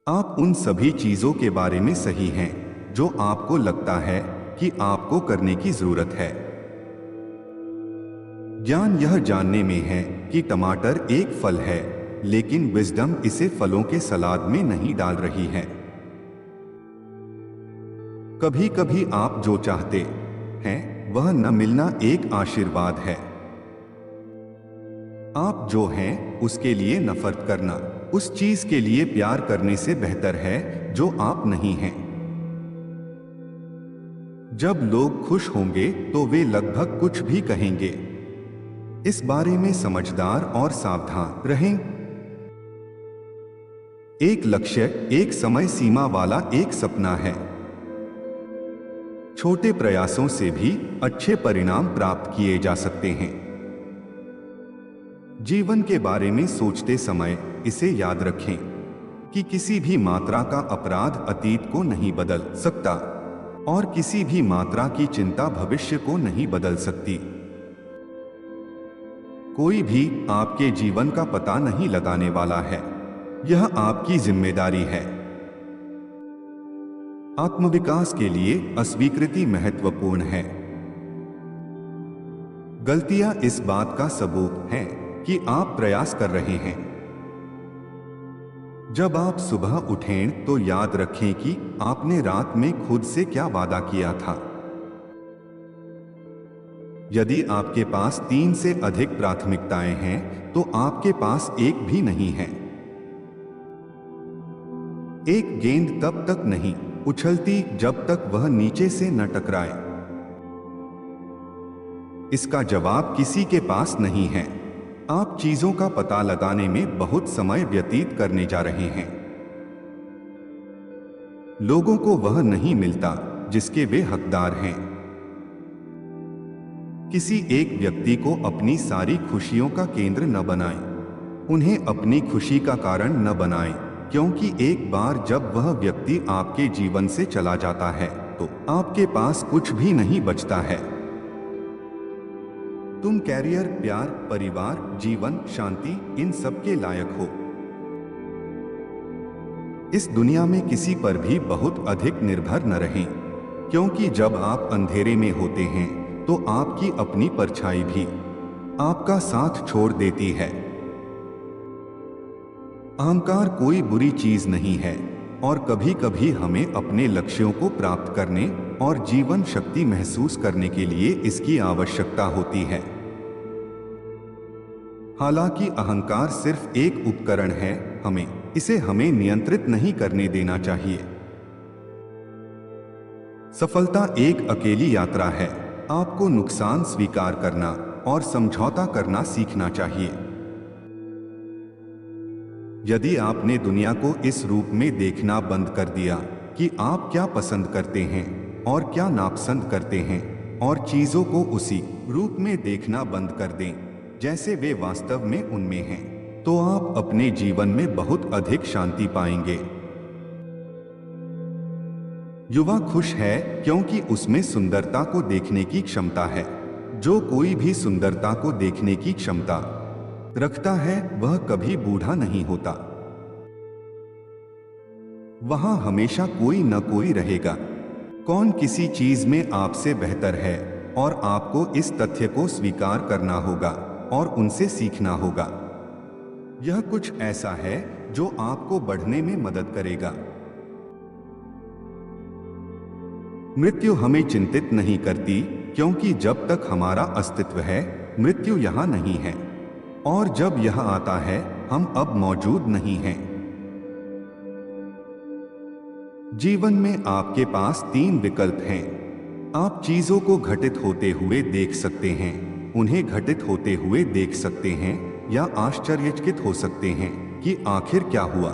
आप उन सभी चीजों के बारे में सही हैं जो आपको लगता है कि आपको करने की जरूरत है। ज्ञान यह जानने में है कि टमाटर एक फल है, लेकिन विजडम इसे फलों के सलाद में नहीं डाल रही है। कभी कभी आप जो चाहते हैं वह न मिलना एक आशीर्वाद है। आप जो हैं उसके लिए नफरत करना उस चीज के लिए प्यार करने से बेहतर है जो आप नहीं हैं। जब लोग खुश होंगे तो वे लगभग कुछ भी कहेंगे। इस बारे में समझदार और सावधान रहें। एक लक्ष्य एक समय सीमा वाला एक सपना है। छोटे प्रयासों से भी अच्छे परिणाम प्राप्त किए जा सकते हैं। जीवन के बारे में सोचते समय इसे याद रखें कि किसी भी मात्रा का अपराध अतीत को नहीं बदल सकता और किसी भी मात्रा की चिंता भविष्य को नहीं बदल सकती। कोई भी आपके जीवन का पता नहीं लगाने वाला है, यह आपकी जिम्मेदारी है। आत्मविकास के लिए अस्वीकृति महत्वपूर्ण है। गलतियां इस बात का सबूत है कि आप प्रयास कर रहे हैं। जब आप सुबह उठें तो याद रखें कि आपने रात में खुद से क्या वादा किया था। यदि आपके पास 3 से अधिक प्राथमिकताएं हैं तो आपके पास एक भी नहीं है। एक गेंद तब तक नहीं उछलती जब तक वह नीचे से न टकराए। इसका जवाब किसी के पास नहीं है। आप चीजों का पता लगाने में बहुत समय व्यतीत करने जा रहे हैं। लोगों को वह नहीं मिलता जिसके वे हकदार हैं। किसी एक व्यक्ति को अपनी सारी खुशियों का केंद्र न बनाएं। उन्हें अपनी खुशी का कारण न बनाएं, क्योंकि एक बार जब वह व्यक्ति आपके जीवन से चला जाता है तो आपके पास कुछ भी नहीं बचता है। तुम कैरियर, प्यार, परिवार, जीवन, शांति, इन सब के लायक हो। इस दुनिया में किसी पर भी बहुत अधिक निर्भर न रहें, क्योंकि जब आप अंधेरे में होते हैं तो आपकी अपनी परछाई भी आपका साथ छोड़ देती है। अहंकार कोई बुरी चीज नहीं है और कभी कभी हमें अपने लक्ष्यों को प्राप्त करने और जीवन शक्ति महसूस करने के लिए इसकी आवश्यकता होती है। हालांकि अहंकार सिर्फ एक उपकरण है, हमें नियंत्रित नहीं करने देना चाहिए। सफलता एक अकेली यात्रा है। आपको नुकसान स्वीकार करना और समझौता करना सीखना चाहिए। यदि आपने दुनिया को इस रूप में देखना बंद कर दिया कि आप क्या पसंद करते हैं और क्या नापसंद करते हैं और चीजों को उसी रूप में देखना बंद कर दें जैसे वे वास्तव में उनमें हैं, तो आप अपने जीवन में बहुत अधिक शांति पाएंगे। युवा खुश है क्योंकि उसमें सुंदरता को देखने की क्षमता है। जो कोई भी सुंदरता को देखने की क्षमता रखता है वह कभी बूढ़ा नहीं होता। वहां हमेशा कोई न कोई रहेगा। कौन किसी चीज में आपसे बेहतर है और आपको इस तथ्य को स्वीकार करना होगा और उनसे सीखना होगा। यह कुछ ऐसा है जो आपको बढ़ने में मदद करेगा। मृत्यु हमें चिंतित नहीं करती, क्योंकि जब तक हमारा अस्तित्व है मृत्यु यहां नहीं है, और जब यह आता है हम अब मौजूद नहीं हैं। जीवन में आपके पास 3 विकल्प हैं। आप चीजों को घटित होते हुए देख सकते हैं, उन्हें घटित होते हुए देख सकते हैं या आश्चर्यचकित हो सकते हैं कि आखिर क्या हुआ।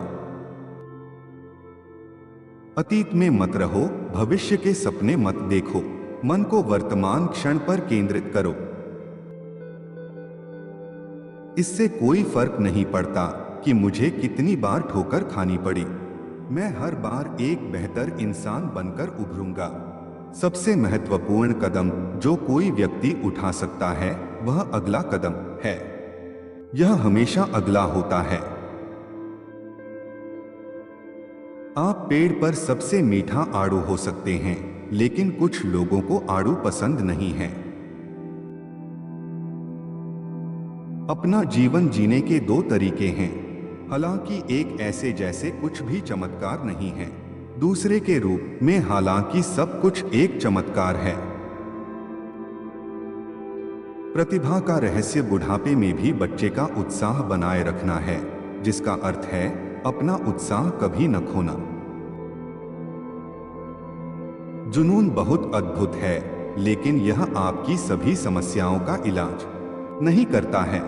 अतीत में मत रहो, भविष्य के सपने मत देखो, मन को वर्तमान क्षण पर केंद्रित करो। इससे कोई फर्क नहीं पड़ता कि मुझे कितनी बार ठोकर खानी पड़ी, मैं हर बार एक बेहतर इंसान बनकर उभरूंगा। सबसे महत्वपूर्ण कदम जो कोई व्यक्ति उठा सकता है वह अगला कदम है। यह हमेशा अगला होता है। आप पेड़ पर सबसे मीठा आड़ू हो सकते हैं, लेकिन कुछ लोगों को आड़ू पसंद नहीं है। अपना जीवन जीने के दो तरीके हैं। हालांकि एक ऐसे जैसे कुछ भी चमत्कार नहीं है, दूसरे के रूप में हालांकि सब कुछ एक चमत्कार है। प्रतिभा का रहस्य बुढ़ापे में भी बच्चे का उत्साह बनाए रखना है, जिसका अर्थ है अपना उत्साह कभी न खोना। जुनून बहुत अद्भुत है, लेकिन यह आपकी सभी समस्याओं का इलाज नहीं करता है।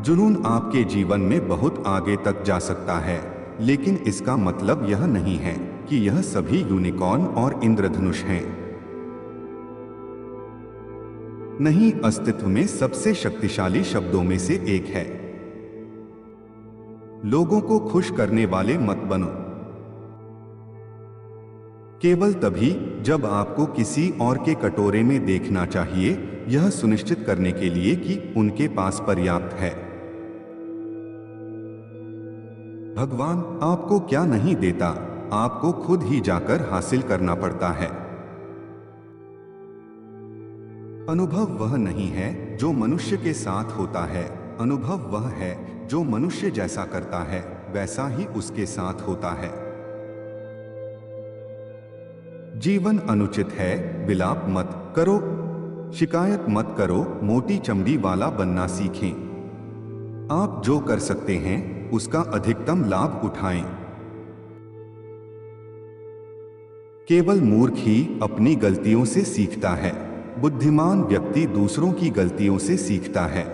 जुनून आपके जीवन में बहुत आगे तक जा सकता है, लेकिन इसका मतलब यह नहीं है कि यह सभी यूनिकॉर्न और इंद्रधनुष हैं। नहीं, अस्तित्व में सबसे शक्तिशाली शब्दों में से एक है। लोगों को खुश करने वाले मत बनो। केवल तभी जब आपको किसी और के कटोरे में देखना चाहिए, यह सुनिश्चित करने के लिए कि उनके पास पर्याप्त है। भगवान आपको क्या नहीं देता, आपको खुद ही जाकर हासिल करना पड़ता है। अनुभव वह नहीं है जो मनुष्य के साथ होता है, अनुभव वह है जो मनुष्य जैसा करता है वैसा ही उसके साथ होता है। जीवन अनुचित है, विलाप मत करो, शिकायत मत करो, मोटी चमड़ी वाला बनना सीखें। आप जो कर सकते हैं उसका अधिकतम लाभ उठाएं। केवल मूर्ख ही अपनी गलतियों से सीखता है, बुद्धिमान व्यक्ति दूसरों की गलतियों से सीखता है।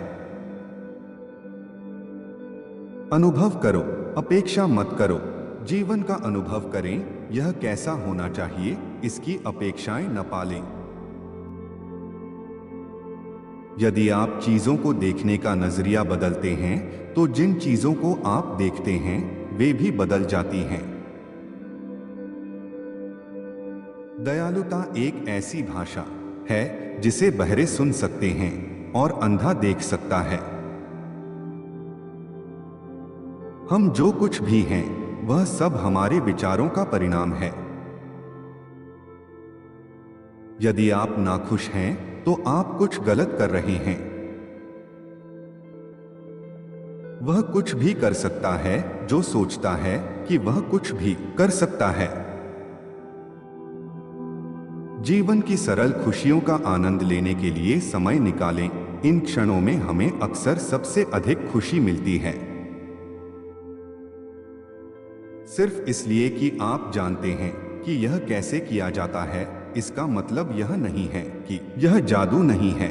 अनुभव करो, अपेक्षा मत करो। जीवन का अनुभव करें, यह कैसा होना चाहिए इसकी अपेक्षाएं न पालें। यदि आप चीजों को देखने का नजरिया बदलते हैं, तो जिन चीजों को आप देखते हैं वे भी बदल जाती हैं। दयालुता एक ऐसी भाषा है जिसे बहरे सुन सकते हैं और अंधा देख सकता है। हम जो कुछ भी हैं वह सब हमारे विचारों का परिणाम है। यदि आप नाखुश हैं तो आप कुछ गलत कर रहे हैं। वह कुछ भी कर सकता है जो सोचता है कि वह कुछ भी कर सकता है। जीवन की सरल खुशियों का आनंद लेने के लिए समय निकालें। इन क्षणों में हमें अक्सर सबसे अधिक खुशी मिलती है। सिर्फ इसलिए कि आप जानते हैं कि यह कैसे किया जाता है, इसका मतलब यह नहीं है कि यह जादू नहीं है।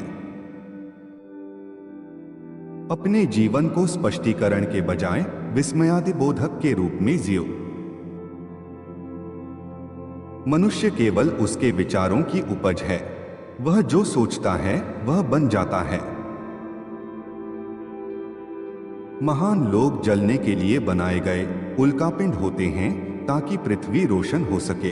अपने जीवन को स्पष्टीकरण के बजाय विस्मयादिबोधक के रूप में जियो। मनुष्य केवल उसके विचारों की उपज है। वह जो सोचता है वह बन जाता है। महान लोग जलने के लिए बनाए गए उल्कापिंड होते हैं ताकि पृथ्वी रोशन हो सके।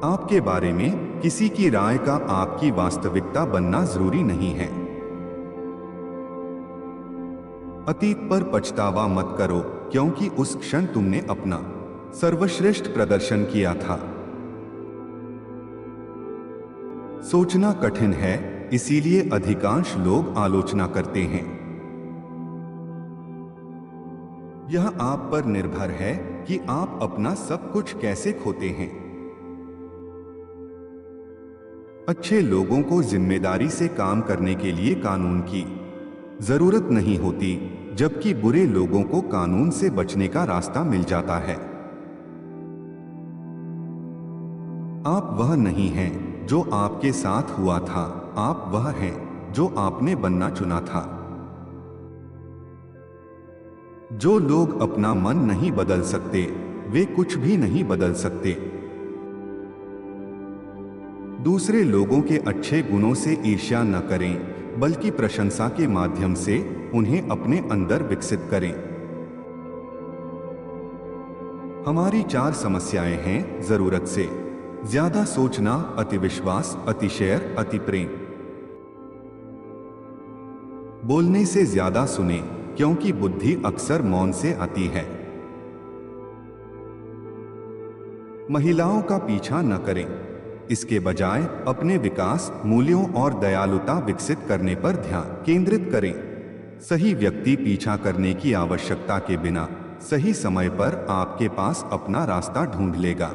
आपके बारे में किसी की राय का आपकी वास्तविकता बनना जरूरी नहीं है। अतीत पर पछतावा मत करो, क्योंकि उस क्षण तुमने अपना सर्वश्रेष्ठ प्रदर्शन किया था। सोचना कठिन है, इसीलिए अधिकांश लोग आलोचना करते हैं। यह आप पर निर्भर है कि आप अपना सब कुछ कैसे खोते हैं। अच्छे लोगों को जिम्मेदारी से काम करने के लिए कानून की जरूरत नहीं होती, जबकि बुरे लोगों को कानून से बचने का रास्ता मिल जाता है। आप वह नहीं हैं जो आपके साथ हुआ था, आप वह हैं जो आपने बनना चुना था। जो लोग अपना मन नहीं बदल सकते, वे कुछ भी नहीं बदल सकते। दूसरे लोगों के अच्छे गुणों से ईर्ष्या न करें, बल्कि प्रशंसा के माध्यम से उन्हें अपने अंदर विकसित करें। हमारी 4 समस्याएं हैं: जरूरत से ज्यादा सोचना, अतिविश्वास, अतिशय, अति प्रेम। बोलने से ज्यादा सुने, क्योंकि बुद्धि अक्सर मौन से आती है। महिलाओं का पीछा न करें। इसके बजाय अपने विकास, मूल्यों और दयालुता विकसित करने पर ध्यान केंद्रित करें। सही व्यक्ति पीछा करने की आवश्यकता के बिना सही समय पर आपके पास अपना रास्ता ढूंढ लेगा।